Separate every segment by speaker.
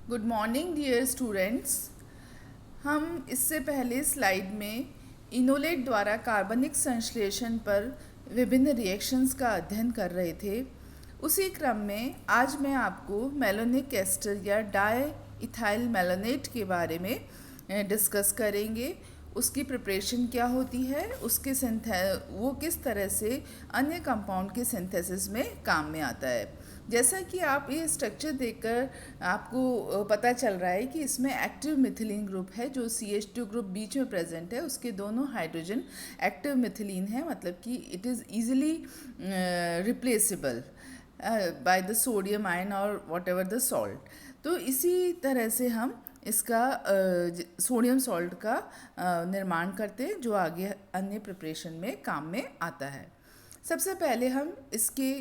Speaker 1: Good morning dear students. हम इससे पहले स्लाइड में इनोलेट द्वारा कार्बनिक संश्लेषण पर विभिन्न रिएक्शंस का अध्ययन कर रहे थे। उसी क्रम में आज मैं आपको मेलोनिक एस्टर या डाई इथाइल मेलोनेट के बारे में डिस्कस करेंगे। उसकी प्रिपरेशन क्या होती है, उसके वो किस तरह से अन्य कंपाउंड के सिंथेसिस में काम में आता है। जैसा कि आप ये स्ट्रक्चर देखकर आपको पता चल रहा है कि इसमें एक्टिव मिथिलीन ग्रुप है, जो CH2 ग्रुप बीच में प्रेजेंट है। उसके दोनों हाइड्रोजन एक्टिव मिथिलीन है, मतलब कि it is easily replaceable by the sodium ion और वॉट एवर द सॉल्ट। तो इसी तरह से हम इसका सोडियम सॉल्ट का निर्माण करते हैं, जो आगे अन्य प्रिपरेशन में काम में आता है। सबसे पहले हम इसके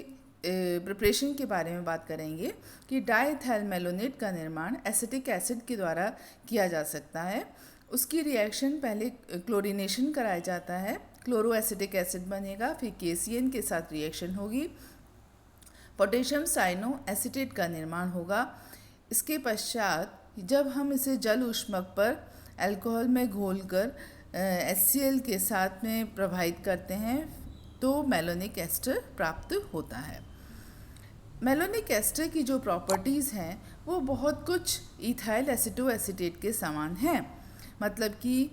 Speaker 1: प्रिपरेशन के बारे में बात करेंगे कि डाईइथाइल मेलोनेट का निर्माण एसिटिक एसिड के द्वारा किया जा सकता है। उसकी रिएक्शन पहले क्लोरीनेशन कराया जाता है, क्लोरो एसिटिक एसिड बनेगा, फिर KCN के साथ रिएक्शन होगी, पोटेशियम साइनो एसीटेट का निर्माण होगा। इसके पश्चात जब हम इसे जल ऊष्मक पर अल्कोहल में घोलकर HCl के साथ में प्रवाहित करते हैं तो मेलोनिक एस्टर प्राप्त होता है। मेलोनिक एस्टर की जो प्रॉपर्टीज़ हैं वो बहुत कुछ इथाइल एसिटो एसीटेट के समान हैं, मतलब कि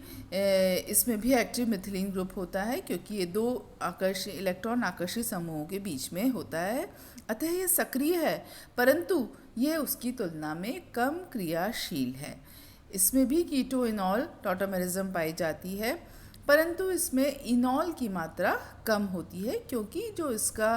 Speaker 1: इसमें भी एक्टिव मिथिलीन ग्रुप होता है, क्योंकि ये दो इलेक्ट्रॉन आकर्षित समूहों के बीच में होता है। अतः ये सक्रिय है, परंतु ये उसकी तुलना में कम क्रियाशील है। इसमें भी कीटो इनॉल टॉटोमेरिज्म पाई जाती है, परंतु इसमें इनॉल की मात्रा कम होती है, क्योंकि जो इसका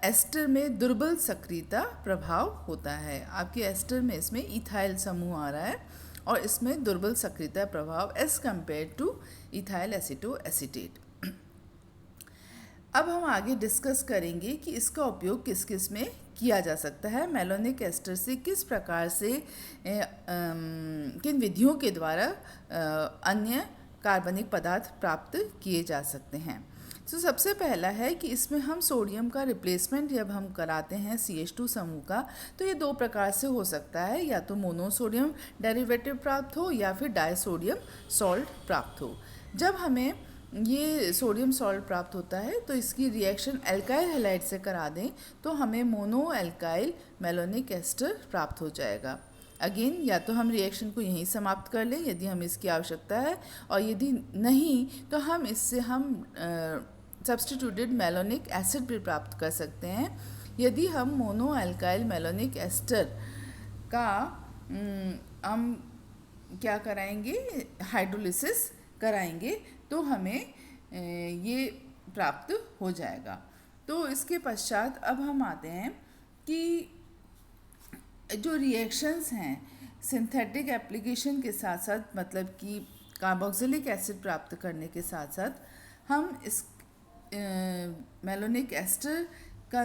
Speaker 1: एस्टर में दुर्बल सक्रियता प्रभाव होता है। आपके एस्टर में इसमें इथाइल समूह आ रहा है और इसमें दुर्बल सक्रियता प्रभाव as compare two ethyl एसिटो acetate. अब हम आगे डिस्कस करेंगे कि इसका उपयोग किस किस में किया जा सकता है, मेलोनिक एस्टर से किस प्रकार से किन विधियों के द्वारा अन्य कार्बनिक पदार्थ प्राप्त किए जा सकते हैं। तो सबसे पहला है कि इसमें हम सोडियम का रिप्लेसमेंट जब हम कराते हैं CH2 समूह का, तो ये दो प्रकार से हो सकता है, या तो मोनोसोडियम डेरिवेटिव प्राप्त हो या फिर डाइसोडियम सॉल्ट प्राप्त हो। जब हमें ये सोडियम सॉल्ट प्राप्त होता है तो इसकी रिएक्शन एल्काइल हैलाइड से करा दें तो हमें मोनो एल्काइल मेलोनिक एस्टर प्राप्त हो जाएगा। अगेन, या तो हम रिएक्शन को यहीं समाप्त कर लें यदि हमें इसकी आवश्यकता है, और यदि नहीं तो हम इससे सब्स्टिट्यूटेड मेलोनिक एसिड भी प्राप्त कर सकते हैं। यदि हम मोनो एल्काइल मेलोनिक एस्टर का हम क्या कराएंगे, हाइड्रोलिसिस कराएंगे, तो हमें ये प्राप्त हो जाएगा। तो इसके पश्चात अब हम आते हैं कि जो रिएक्शंस हैं सिंथेटिक एप्लीकेशन के साथ साथ, मतलब कि कार्बोक्सिलिक एसिड प्राप्त करने के साथ साथ, हम इस मेलोनिक एस्टर का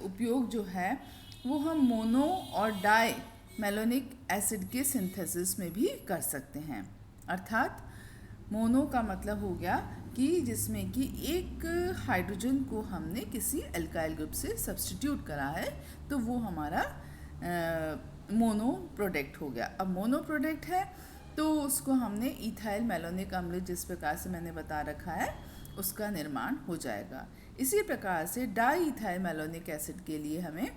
Speaker 1: उपयोग जो है वो हम मोनो और डाई मेलोनिक एसिड के सिंथेसिस में भी कर सकते हैं। अर्थात मोनो का मतलब हो गया कि जिसमें कि एक हाइड्रोजन को हमने किसी एल्काइल ग्रुप से सब्स्टिट्यूट करा है, तो वो हमारा मोनो प्रोडक्ट हो गया। अब मोनो प्रोडक्ट है तो उसको हमने इथाइल मेलोनिक अम्ल, जिस प्रकार से मैंने बता रखा है, उसका निर्माण हो जाएगा। इसी प्रकार से डाई इथाइल मेलोनिक एसिड के लिए हमें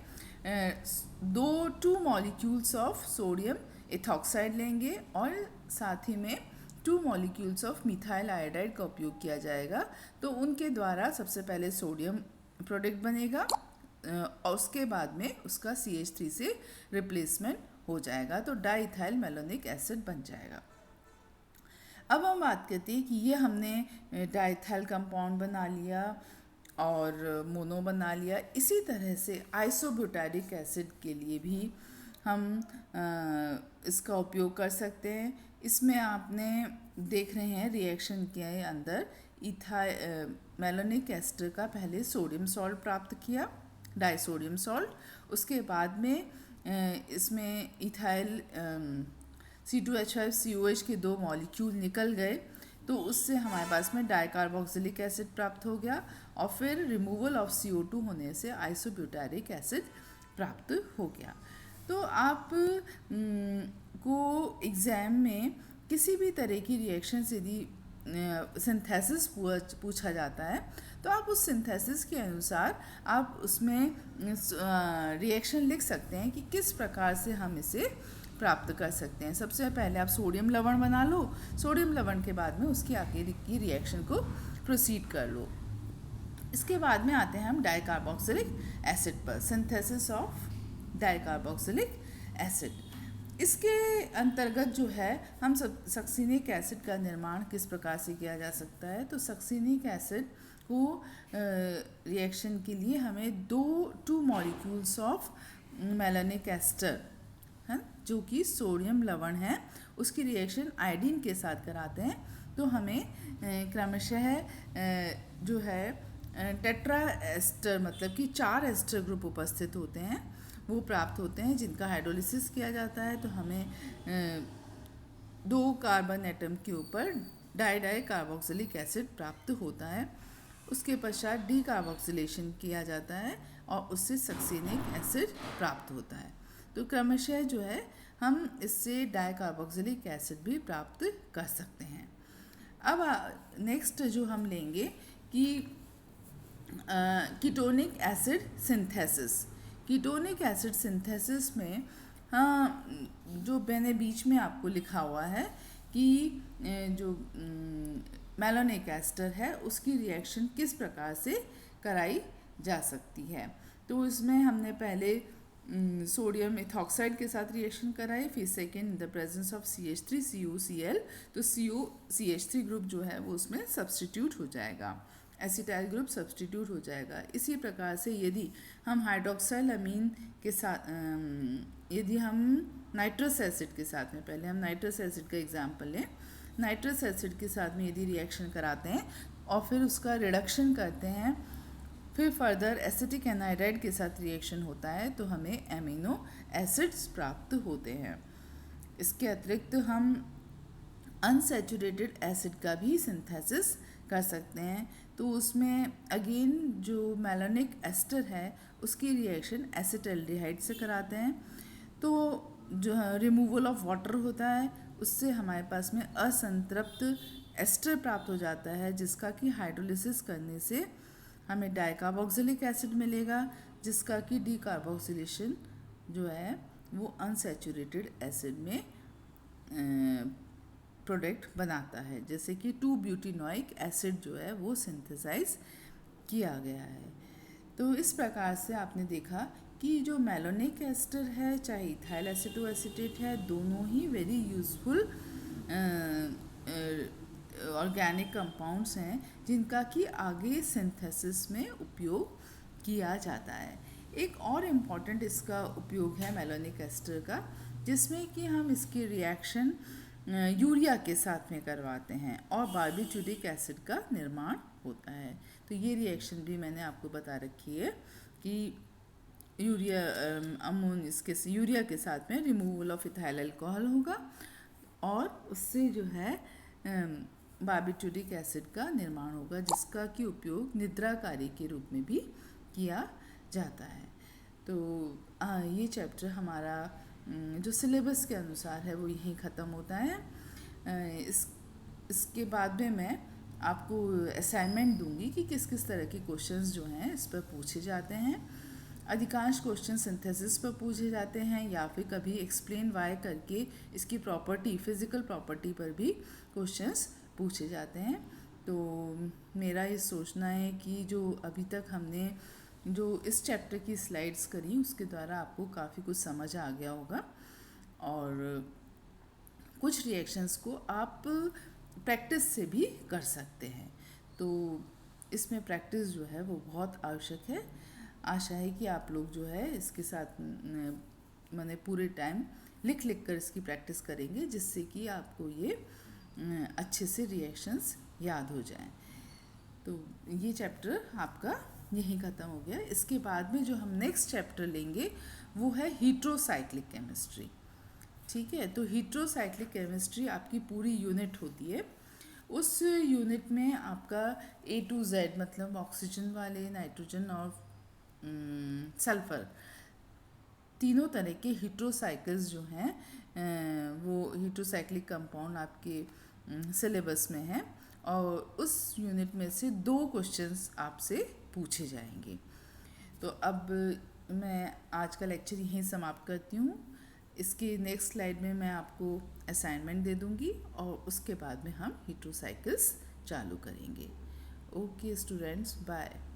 Speaker 1: 2 मॉलिक्यूल्स ऑफ सोडियम इथॉक्साइड लेंगे और साथ ही में 2 मॉलिक्यूल्स ऑफ मिथाइल आयोडाइड का उपयोग किया जाएगा। तो उनके द्वारा सबसे पहले सोडियम प्रोडक्ट बनेगा और उसके बाद में उसका CH3 से रिप्लेसमेंट हो जाएगा, तो डाईइथाइल मेलोनिक एसिड बन जाएगा। अब हम बात करते हैं कि ये हमने डाईइथाइल कंपाउंड बना लिया और मोनो बना लिया। इसी तरह से आइसोब्यूटारिक एसिड के लिए भी हम इसका उपयोग कर सकते हैं। इसमें आपने देख रहे हैं रिएक्शन के अंदर मेलोनिक एस्टर का पहले सोडियम सॉल्ट प्राप्त किया, डाइसोडियम सॉल्ट, उसके बाद में इसमें इथाइल C2H5COH के 2 मॉलिक्यूल निकल गए, तो उससे हमारे पास में डाइकार्बोक्सिलिक एसिड प्राप्त हो गया और फिर रिमूवल ऑफ CO2 होने से आइसोब्यूटारिक एसिड प्राप्त हो गया। तो आप को एग्ज़ाम में किसी भी तरह की रिएक्शन यदि सिंथेसिस पूछा जाता है तो आप उस सिंथेसिस के अनुसार आप उसमें रिएक्शन लिख सकते हैं कि किस प्रकार से हम इसे प्राप्त कर सकते हैं। सबसे पहले आप सोडियम लवण बना लो, सोडियम लवण के बाद में उसकी आगे की रिएक्शन को प्रोसीड कर लो। इसके बाद में आते हैं हम डाइकार्बोक्सिलिक एसिड पर, सिंथेसिस ऑफ डाइकार्बोक्सिलिक एसिड। इसके अंतर्गत जो है हम सक्सिनिक एसिड का निर्माण किस प्रकार से किया जा सकता है। तो सक्सिनिक एसिड को रिएक्शन के लिए हमें two molecules of melanic ester है जो कि सोडियम लवण है उसकी रिएक्शन आयोडीन के साथ कराते हैं तो हमें क्रमशः जो है टेट्रा एस्टर मतलब कि 4 एस्टर ग्रुप उपस्थित होते हैं वो प्राप्त होते हैं जिनका हाइड्रोलिसिस किया जाता है तो हमें 2 कार्बन एटम के ऊपर डाई कार्बोक्सिलिक एसिड प्राप्त होता है। उसके पश्चात डीकार्बोक्सिलेशन किया जाता है और उससे सक्सिनिक एसिड प्राप्त होता है। तो क्रमशः जो है हम इससे डाइकार्बोक्सिलिक एसिड भी प्राप्त कर सकते हैं। अब नेक्स्ट जो हम लेंगे कि ketonic acid synthesis. Ketonic acid synthesis में जो मैंने बीच में आपको लिखा हुआ है कि जो मेलानिक एस्टर है उसकी रिएक्शन किस प्रकार से कराई जा सकती है। तो इसमें हमने पहले सोडियम इथॉक्साइड के साथ रिएक्शन कराई, फिर second in the presence of CH3CuCl तो CH3 ग्रुप जो है वो उसमें सब्सटीट्यूट हो जाएगा, एसिटाइल ग्रुप सब्सटीट्यूट हो जाएगा। इसी प्रकार से यदि हम हाइड्रोक्साइल अमीन के साथ यदि हम नाइट्रस एसिड के साथ में, पहले हम नाइट्रस एसिड का एग्जांपल लें, नाइट्रस एसिड के साथ में यदि रिएक्शन कराते हैं और फिर उसका रिडक्शन करते हैं, फिर फर्दर एसिटिक एनाइड्राइड के साथ रिएक्शन होता है तो हमें एमिनो एसिड्स प्राप्त होते हैं। इसके अतिरिक्त हम अनसैचुरेटेड एसिड का भी सिंथेसिस कर सकते हैं तो उसमें अगेन जो मेलानिक एस्टर है उसकी रिएक्शन एसिटल्डिहाइड से कराते हैं तो जो रिमूवल ऑफ वाटर होता है उससे हमारे पास में असंतृप्त एस्टर प्राप्त हो जाता है जिसका कि हाइड्रोलिसिस करने से हमें डाइकार्बोक्सिलिक एसिड मिलेगा जिसका कि डीकार्बोक्सिलेशन जो है वो अनसैचुरेटेड एसिड में प्रोडक्ट बनाता है, जैसे कि 2-ब्यूटेनोइक एसिड जो है वो सिंथेसाइज किया गया है। तो इस प्रकार से आपने देखा कि जो मेलानिक एस्टर है चाहे इथाइल एसिटोएसिटेट है दोनों ही वेरी यूज़फुल ऑर्गेनिक कंपाउंड्स हैं जिनका कि आगे सिंथेसिस में उपयोग किया जाता है। एक और इम्पॉर्टेंट इसका उपयोग है मेलानिक एस्टर का जिसमें कि हम इसकी रिएक्शन यूरिया के साथ में करवाते हैं और बार्बिट्यूरिक एसिड का निर्माण होता है। तो ये रिएक्शन भी मैंने आपको बता रखी है कि यूरिया के साथ में रिमूवल ऑफ इथाइल अल्कोहल होगा और उससे जो है बार्बिट्यूरिक एसिड का निर्माण होगा जिसका कि उपयोग निद्राकारी के रूप में भी किया जाता है। तो ये चैप्टर हमारा जो सिलेबस के अनुसार है वो यहीं ख़त्म होता है। इसके बाद में मैं आपको असाइनमेंट दूंगी कि किस किस तरह के क्वेश्चंस जो हैं इस पर पूछे जाते हैं। अधिकांश क्वेश्चन सिंथेसिस पर पूछे जाते हैं या फिर कभी एक्सप्लेन वाई करके इसकी प्रॉपर्टी, फिज़िकल प्रॉपर्टी पर भी क्वेश्चंस पूछे जाते हैं। तो मेरा ये सोचना है कि जो अभी तक हमने जो इस चैप्टर की स्लाइड्स करी उसके द्वारा आपको काफ़ी कुछ समझ आ गया होगा और कुछ रिएक्शंस को आप प्रैक्टिस से भी कर सकते हैं। तो इसमें प्रैक्टिस जो है वो बहुत आवश्यक है। आशा है कि आप लोग जो है इसके साथ मैंने पूरे टाइम लिख कर इसकी प्रैक्टिस करेंगे जिससे कि आपको ये अच्छे से रिएक्शंस याद हो जाएं। तो ये चैप्टर आपका यहीं ख़त्म हो गया। इसके बाद में जो हम नेक्स्ट चैप्टर लेंगे वो है हीट्रोसाइक्लिक केमिस्ट्री। ठीक है, तो हीट्रोसाइक्लिक केमिस्ट्री आपकी पूरी यूनिट होती है। उस यूनिट में आपका A to Z मतलब ऑक्सीजन वाले, नाइट्रोजन और सल्फ़र तीनों तरह के हेटेरोसाइकिल्स जो हैं वो हेटेरोसाइक्लिक कंपाउंड आपके सिलेबस में हैं और उस यूनिट में से 2 क्वेश्चंस आपसे पूछे जाएंगे। तो अब मैं आज का लेक्चर यहीं समाप्त करती हूँ। इसके नेक्स्ट स्लाइड में मैं आपको असाइनमेंट दे दूँगी और उसके बाद में हम हेटेरोसाइकिल्स चालू करेंगे। Okay students, bye.